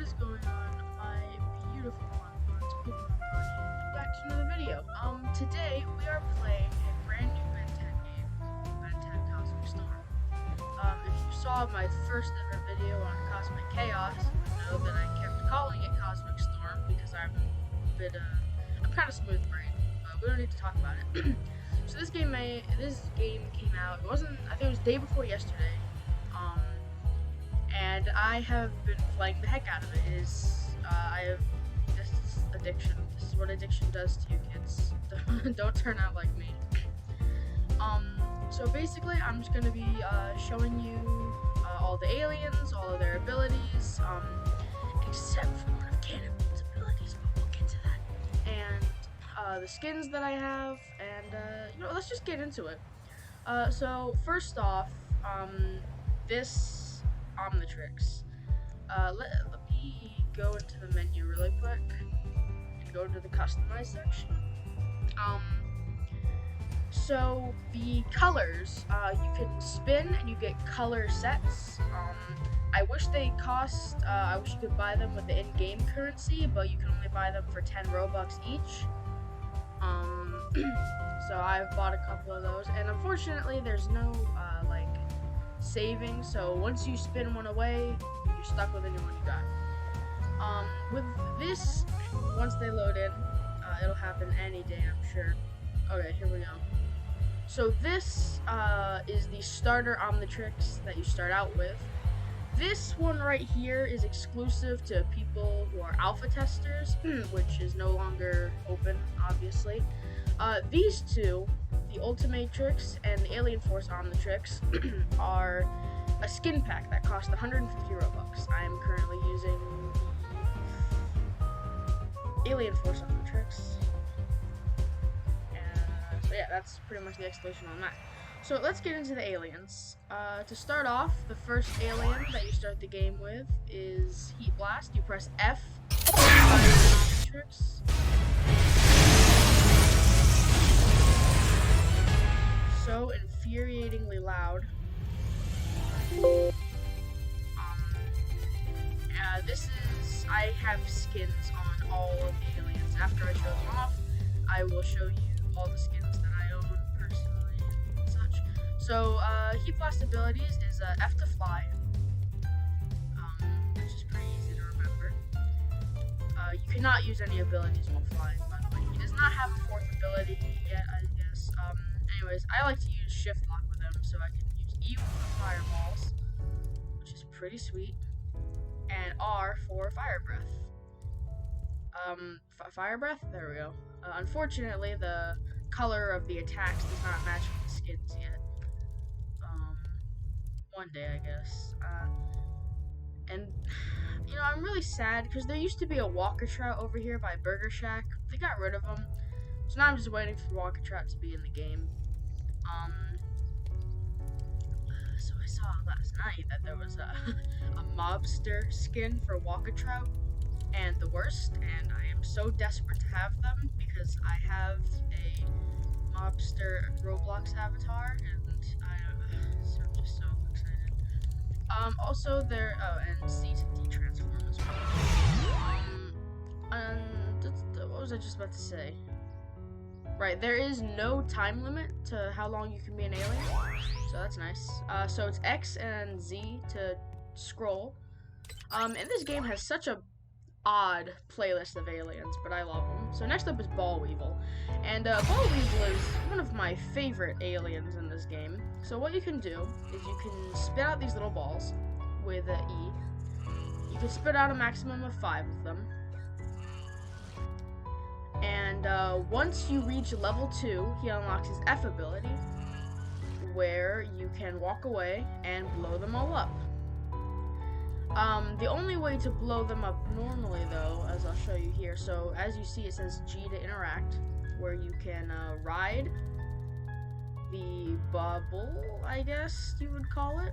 is going on, my beautiful hoverboards? Welcome back to another video. Today we are playing a brand new Ben 10 game called Ben 10 Cosmic Storm. If you saw my first ever video on Cosmic Chaos, you would know that I kept calling it Cosmic Storm because I'm kind of smooth brain, but we don't need to talk about it. So this game came out, I think it was day before yesterday. And I have been playing the heck out of it. This is addiction. This is what addiction does to you kids. Don't turn out like me. So basically, I'm just gonna be showing you all the aliens, all of their abilities, except for one of Cannonball's abilities, but we'll get to that. And the skins that I have, and let's just get into it. So first off, this Omnitrix. Let me go into the menu really quick and go to the customize section. So the colors, you can spin and you get color sets. I wish they cost, I wish you could buy them with the in-game currency, but you can only buy them for 10 Robux each. So I've bought a couple of those, and unfortunately there's no, saving, so once you spin one away, you're stuck with the new one you got. With this, once they load in, it'll happen any day, I'm sure. Okay, here we go. So this is the starter Omnitrix that you start out with. This one right here is exclusive to people who are alpha testers, which is no longer open, obviously. These two, the Ultimatrix and the Alien Force Omnitrix, are a skin pack that costs 150 Robux. I am currently using the Alien Force Omnitrix. So yeah, that's pretty much the explanation on that. So let's get into the aliens. To start off, the first alien that you start the game with is Heat Blast. You press F to fire the Omnitrix. So infuriatingly loud. I have skins on all of the aliens. After I show them off, I will show you all the skins that I own personally and such. So, Heat Blast abilities is F to fly, which is pretty easy to remember. You cannot use any abilities while flying, by the way. He does not have a fourth ability yet, I guess. Anyways, I like to use shift lock with him, so I can use E for fireballs, which is pretty sweet, and R for fire breath. Fire breath? There we go. Unfortunately, the color of the attacks does not match with the skins yet. One day, I guess. And, I'm really sad, because there used to be a Walker Trout over here by Burger Shack. They got rid of him. So now I'm just waiting for Walker Trout to be in the game. So I saw last night that there was a mobster skin for Walker Trout, and the worst, and I am so desperate to have them because I have a mobster Roblox avatar, and I'm just so excited. Also there, and C to D transform as well. And what was I just about to say? Right, there is no time limit to how long you can be an alien, so that's nice. So it's X and Z to scroll. And this game has such a odd playlist of aliens, but I love them. So next up is Ball Weevil, and Ball Weevil is one of my favorite aliens in this game. So what you can do is you can spit out these little balls with E. You can spit out a maximum of 5 of them. And once you reach level 2, he unlocks his F ability, where you can walk away and blow them all up. The only way to blow them up normally, though, as I'll show you here, so as you see it says G to interact, where you can ride the bubble, I guess you would call it,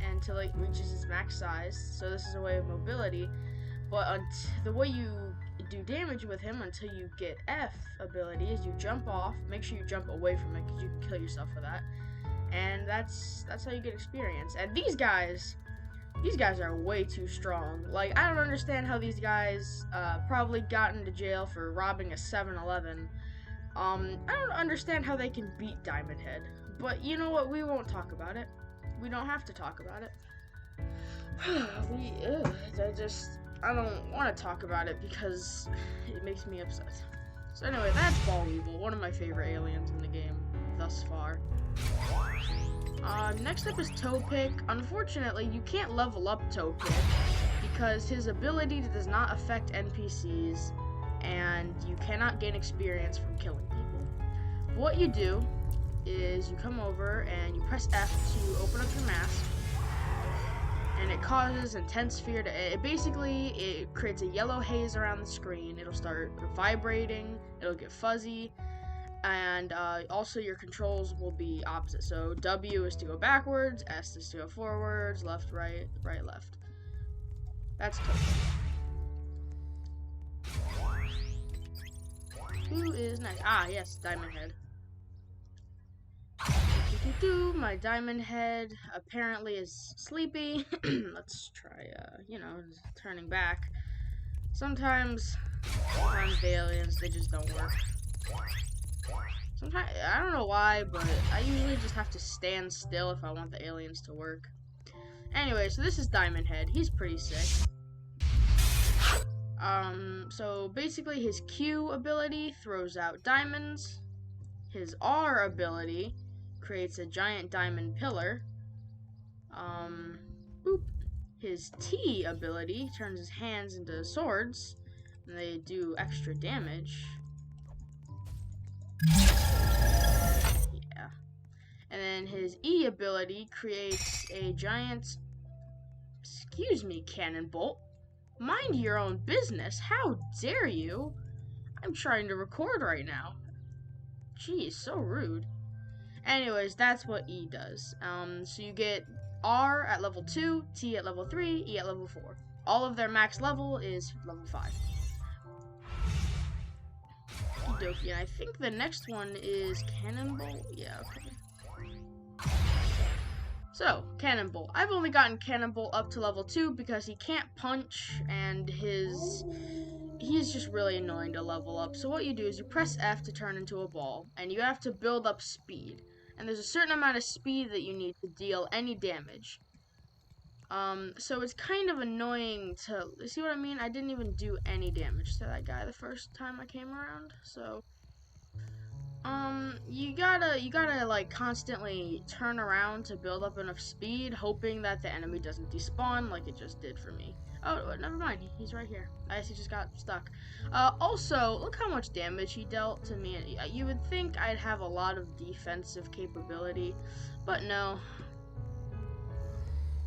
until it reaches its max size. So this is a way of mobility, but the way you do damage with him until you get F ability is you jump off. Make sure you jump away from it because you can kill yourself for that, and that's how you get experience. And these guys These guys are way too strong. Like, I don't understand how these guys probably got into jail for robbing a 7-Eleven. I don't understand how they can beat Diamond Head. But you know what? We won't talk about it. We don't have to talk about it. I don't want to talk about it because it makes me upset. So anyway, that's Ball Weevil, one of my favorite aliens in the game thus far. Next up is Toepick. Unfortunately, you can't level up Toepick because his ability does not affect NPCs, and you cannot gain experience from killing people. What you do is you come over and you press F to open up your mask, and it causes intense fear to it creates a yellow haze around the screen. It'll start vibrating, it'll get fuzzy, and also your controls will be opposite. So W is to go backwards, S is to go forwards, left, right, right, left. That's Toepick. Who is next? Ah, yes, Diamond Head. My Diamond Head apparently is sleepy. Let's try, turning back. Sometimes the aliens, they just don't work. Sometimes, I don't know why, but I usually just have to stand still if I want the aliens to work. Anyway, so this is Diamond Head. He's pretty sick. So basically his Q ability throws out diamonds. His R ability creates a giant diamond pillar. His T ability turns his hands into swords, and they do extra damage. Yeah. And then his E ability creates a giant, excuse me, cannon bolt. Mind your own business. How dare you? I'm trying to record right now. Jeez, so rude. Anyways, that's what E does. So you get R at level 2, T at level 3, E at level 4. All of their max level is level 5. Okie dokie, and I think the next one is Cannonball. Yeah, okay. So, Cannonball. I've only gotten Cannonball up to level 2 because he can't punch, and he's just really annoying to level up. So what you do is you press F to turn into a ball, and you have to build up speed. And there's a certain amount of speed that you need to deal any damage. So it's kind of annoying to, see what I mean? I didn't even do any damage to that guy the first time I came around, so you gotta like constantly turn around to build up enough speed, hoping that the enemy doesn't despawn like it just did for me. Oh, never mind, he's right here. I guess he just got stuck. Also, look how much damage he dealt to me. You would think I'd have a lot of defensive capability, but no.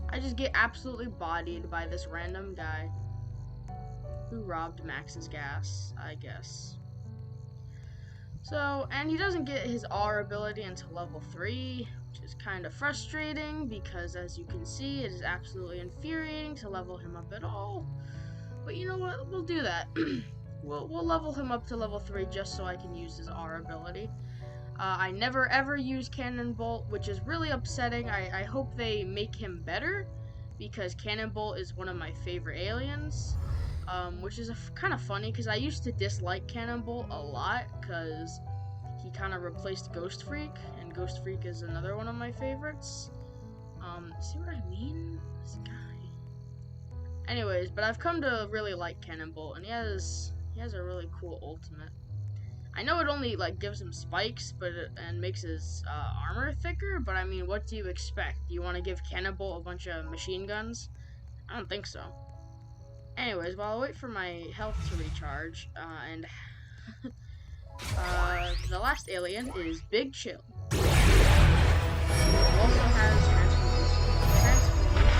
I just get absolutely bodied by this random guy who robbed Max's gas, I guess. So, and he doesn't get his R ability until level 3, which is kind of frustrating because, as you can see, it is absolutely infuriating to level him up at all. But you know what? We'll do that. We'll level him up to level 3 just so I can use his R ability. I never ever use Cannonbolt, which is really upsetting. I hope they make him better because Cannonbolt is one of my favorite aliens. Which is kind of funny because I used to dislike Cannonbolt a lot because he kind of replaced Ghost Freak, and Ghost Freak is another one of my favorites. See what I mean? This guy. Anyways, but I've come to really like Cannonbolt, and he has a really cool ultimate. I know it only like gives him spikes, and makes his armor thicker, but I mean, what do you expect? Do you want to give Cannonbolt a bunch of machine guns? I don't think so. Anyways, while I wait for my health to recharge, and the last alien is Big Chill. Who also has transformation.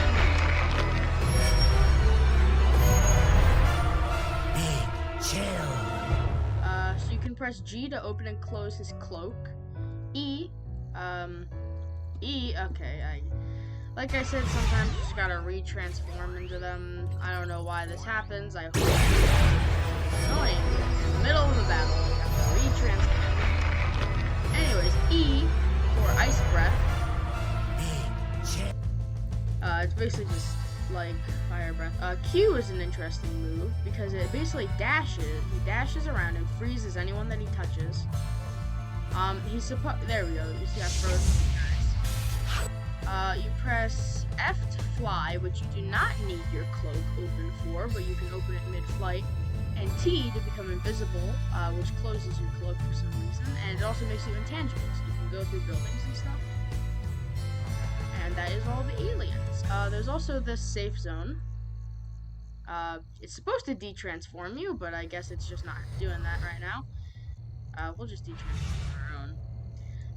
Big Chill. So you can press G to open and close his cloak. E, okay, like I said, sometimes you just gotta re-transform into them. I don't know why this happens. I hope it's annoying. In the middle of the battle, you have to re-transform. Anyways, E for Ice Breath. It's basically just like fire breath. Q is an interesting move because it basically dashes. He dashes around and freezes anyone that he touches. There we go. You see, I froze guys. You press F to fly, which you do not need your cloak open for, but you can open it mid-flight. And T to become invisible, which closes your cloak for some reason, and it also makes you intangible, so you can go through buildings and stuff. And that is all the aliens. There's also this safe zone. It's supposed to de-transform you, but I guess it's just not doing that right now. We'll just de-transform our own.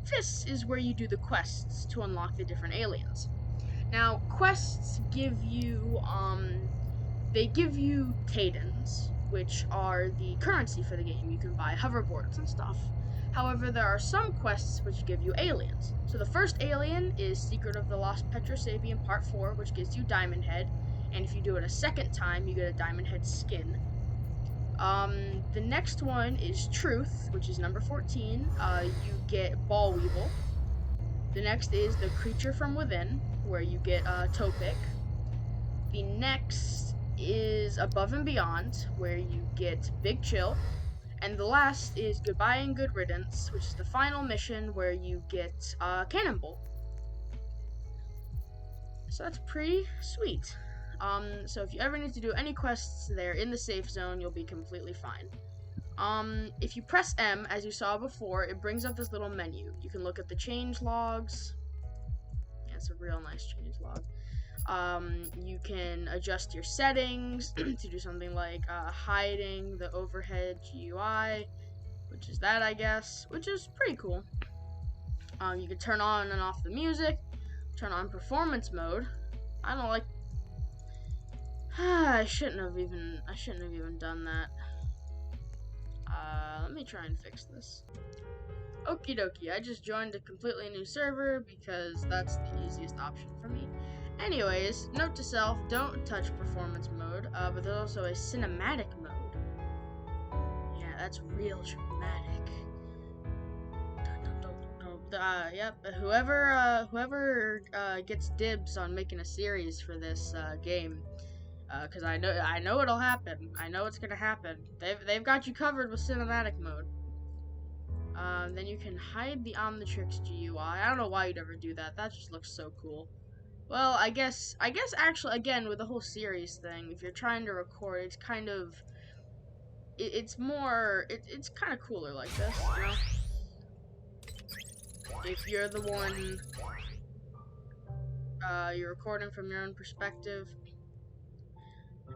This is where you do the quests to unlock the different aliens. Now, quests give you, they give you Tadens, which are the currency for the game. You can buy hoverboards and stuff. However, there are some quests which give you aliens. So the first alien is Secret of the Lost Petrosapian Part 4, which gives you Diamond Head. And if you do it a second time, you get a Diamond Head skin. The next one is Truth, which is number 14. You get Ball Weevil. The next is the Creature from Within, where you get Topic. The next is Above and Beyond, where you get Big Chill. And the last is Goodbye and Good Riddance, which is the final mission where you get Cannonball. So that's pretty sweet. So if you ever need to do any quests there in the safe zone, you'll be completely fine. If you press M, as you saw before, it brings up this little menu. You can look at the change logs. Yeah, it's a real nice change log. You can adjust your settings to do something like hiding the overhead GUI, which is that, I guess, which is pretty cool. You can turn on and off the music, turn on performance mode. I don't like. I shouldn't have even done that. Let me try and fix this. Okie dokie, I just joined a completely new server because that's the easiest option for me. Anyways, note to self, don't touch performance mode, but there's also a cinematic mode. Yeah, that's real dramatic. Yep, whoever gets dibs on making a series for this game, because I know it'll happen. I know it's gonna happen. They've got you covered with cinematic mode. Then you can hide the Omnitrix GUI. I don't know why you'd ever do that. That just looks so cool. Well, I guess actually, again, with the whole series thing, if you're trying to record, it's kind of, it's kind of cooler like this, you know? If you're the one, you're recording from your own perspective.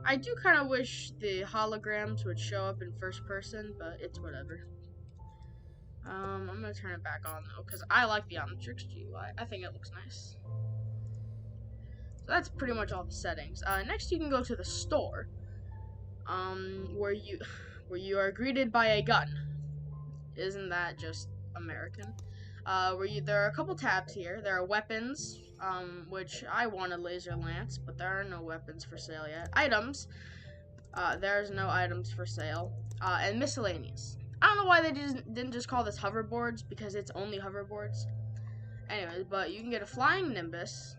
I do kind of wish the holograms would show up in first person, but it's whatever. I'm gonna turn it back on, though, because I like the Omnitrix GUI. I think it looks nice. So that's pretty much all the settings. Next you can go to the store, where you are greeted by a gun. Isn't that just American? There are a couple tabs here. There are weapons, which I want a laser lance, but there are no weapons for sale yet. Items, there's no items for sale. And miscellaneous. I don't know why they didn't just call this hoverboards, because it's only hoverboards. Anyways, but you can get a flying Nimbus,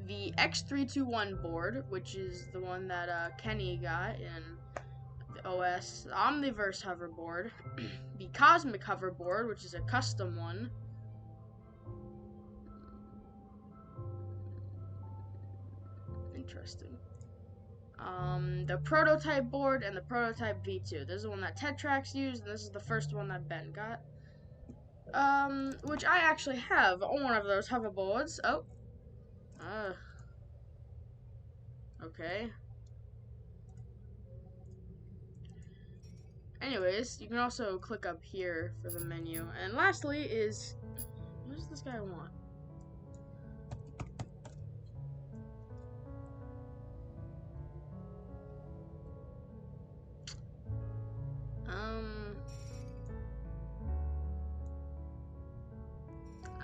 the X321 board, which is the one that Kenny got in the OS, the Omniverse hoverboard, the Cosmic hoverboard, which is a custom one, interesting, the Prototype board, and the Prototype V2. This is the one that Tetrax used, and this is the first one that Ben got, which I actually have one of those hoverboards. Oh, okay. Anyways, you can also click up here for the menu. And lastly is, what does this guy want?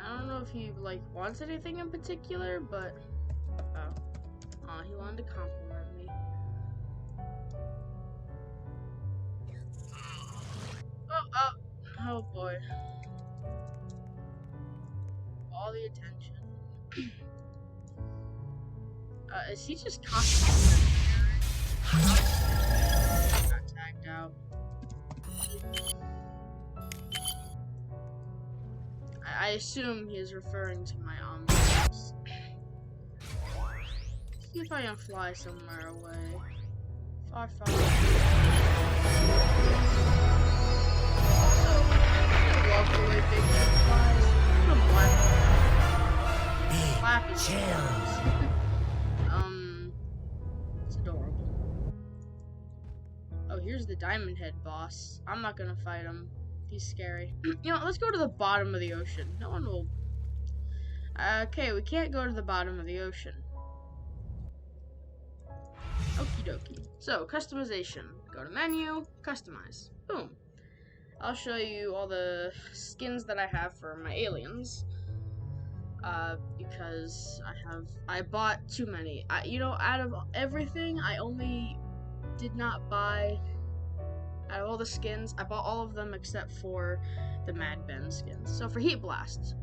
I don't know if he, like, wants anything in particular, but, he wanted to compliment me. Oh boy. All the attention. Is he just constantly got tagged out? I assume he is referring to my omnibus. See if I can fly somewhere away. Far, far away. Also, I love the way Big Ben flies. Put him flap his wings. It's adorable. Oh, here's the Diamond Head boss. I'm not gonna fight him. He's scary. You know, let's go to the bottom of the ocean. No one will... Okay, we can't go to the bottom of the ocean. Okie dokie. So, customization. Go to menu, customize. Boom. I'll show you all the skins that I have for my aliens. Because I bought too many. You know, out of everything, I only did not buy... Out of all the skins, I bought all of them except for the Mad Ben skins. So for Heat Blast,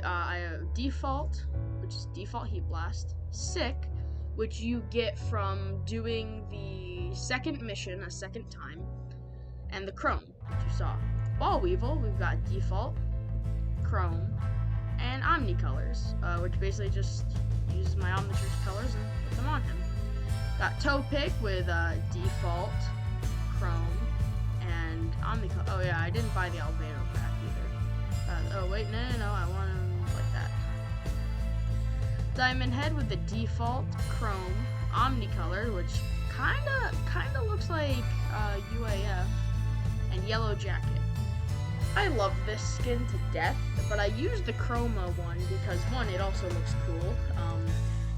I have Default, which is Default Heat Blast, Sick, which you get from doing the second mission a second time, and the Chrome, which you saw. Ball Weevil, we've got Default, Chrome, and Omnicolors, which basically just uses my Omnitrix colors and put them on him. Got Toe Pick with Default, Chrome, and Omnicolor. Oh yeah, I didn't buy the Albedo pack either. Oh wait, no, I want him like that. Diamond Head with the Default, Chrome, Omnicolor, which kinda looks like UAF, and Yellow Jacket. I love this skin to death, but I used the Chroma one because one, it also looks cool,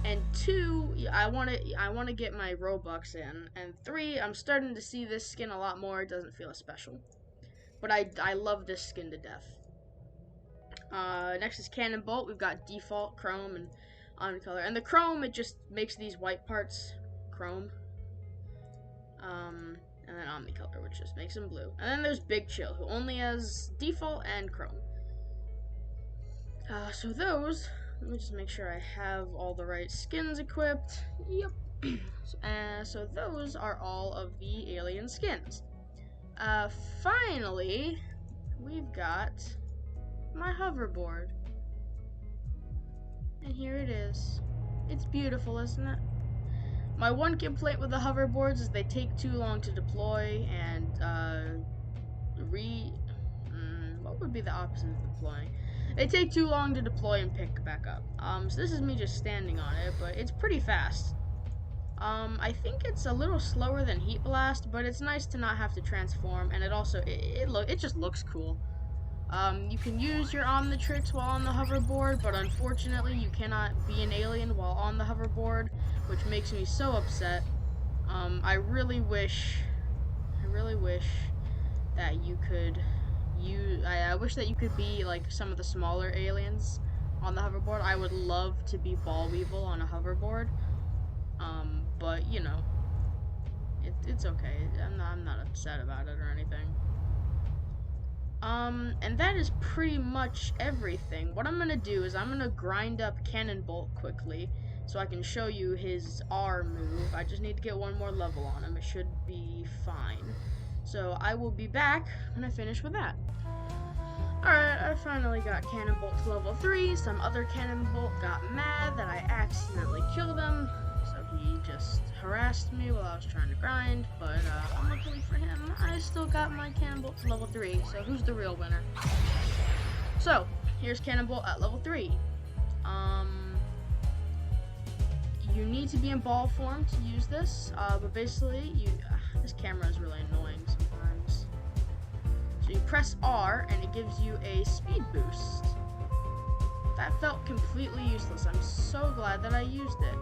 and two, I want to get my Robux in, and three, I'm starting to see this skin a lot more. It doesn't feel as special, but I love this skin to death. Next is Cannon Bolt. We've got Default, Chrome, and Omnicolor, and the Chrome, it just makes these white parts Chrome, and then Omnicolor, which just makes them blue. And then there's Big Chill, who only has Default and Chrome. So those, let me just make sure I have all the right skins equipped. Yep. So those are all of the alien skins. Finally, we've got my hoverboard. And here it is. It's beautiful, isn't it? My one complaint with the hoverboards is they take too long to deploy, and what would be the opposite of deploying? They take too long to deploy and pick back up. So this is me just standing on it, but it's pretty fast. I think it's a little slower than Heat Blast, but it's nice to not have to transform, and it also it just looks cool. You can use your Omnitrix while on the hoverboard, but unfortunately you cannot be an alien while on the hoverboard, which makes me so upset. I really wish that you could I wish that you could be like some of the smaller aliens on the hoverboard. I would love to be Ball Weevil on a hoverboard. But you know, it's okay. I'm not upset about it or anything. And that is pretty much everything. What I'm gonna do is I'm gonna grind up Cannon Bolt quickly so I can show you his R move. I just need to get one more level on him. It should be fine. So I will be back when I finish with that. Alright, I finally got Cannon Bolt to level 3. Some other Cannon Bolt got mad that I accidentally killed him, so he just harassed me while I was trying to grind, but luckily for him, I still got my Cannon Bolt to level 3, so who's the real winner? So, here's Cannon Bolt at level 3. You need to be in ball form to use this, but basically, this camera is really annoying sometimes. So you press R, and it gives you a speed boost. That felt completely useless. I'm so glad that I used it.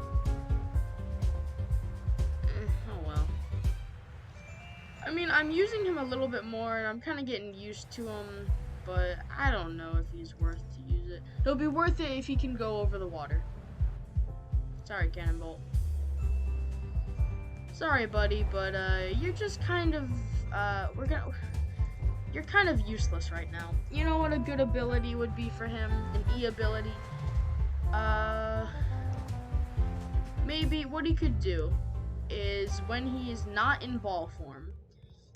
Oh well. I mean, I'm using him a little bit more, and I'm kind of getting used to him, but I don't know if he's worth to use it. He'll be worth it if he can go over the water. Sorry, Cannon Bolt. Sorry, buddy, but you're just kind of you're kind of useless right now. You know what a good ability would be for him? An E ability. maybe what he could do is when he is not in ball form,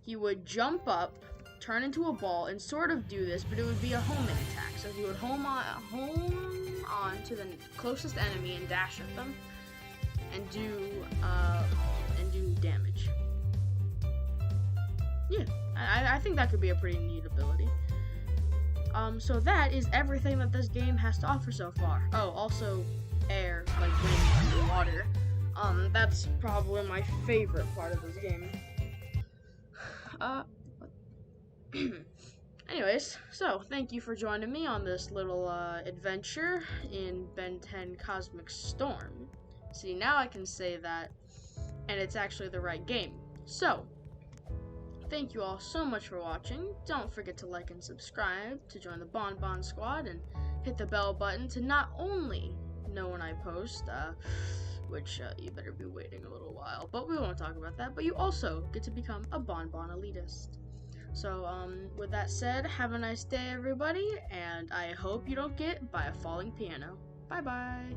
he would jump up, turn into a ball, and sort of do this, but it would be a homing attack. So he would home on to the closest enemy and dash at them, and do damage. Yeah, I think that could be a pretty neat ability. So that is everything that this game has to offer so far. Oh, also air, like wind and water. That's probably my favorite part of this game. Anyways, so thank you for joining me on this little adventure in Ben10 Cosmic Storm. See, now I can say that, and it's actually the right game. So, thank you all so much for watching. Don't forget to like and subscribe to join the Bon Squad, and hit the bell button to not only know when I post, which you better be waiting a little while, but we won't talk about that, but you also get to become a Bon elitist. So, with that said, have a nice day, everybody, and I hope you don't get by a falling piano. Bye-bye.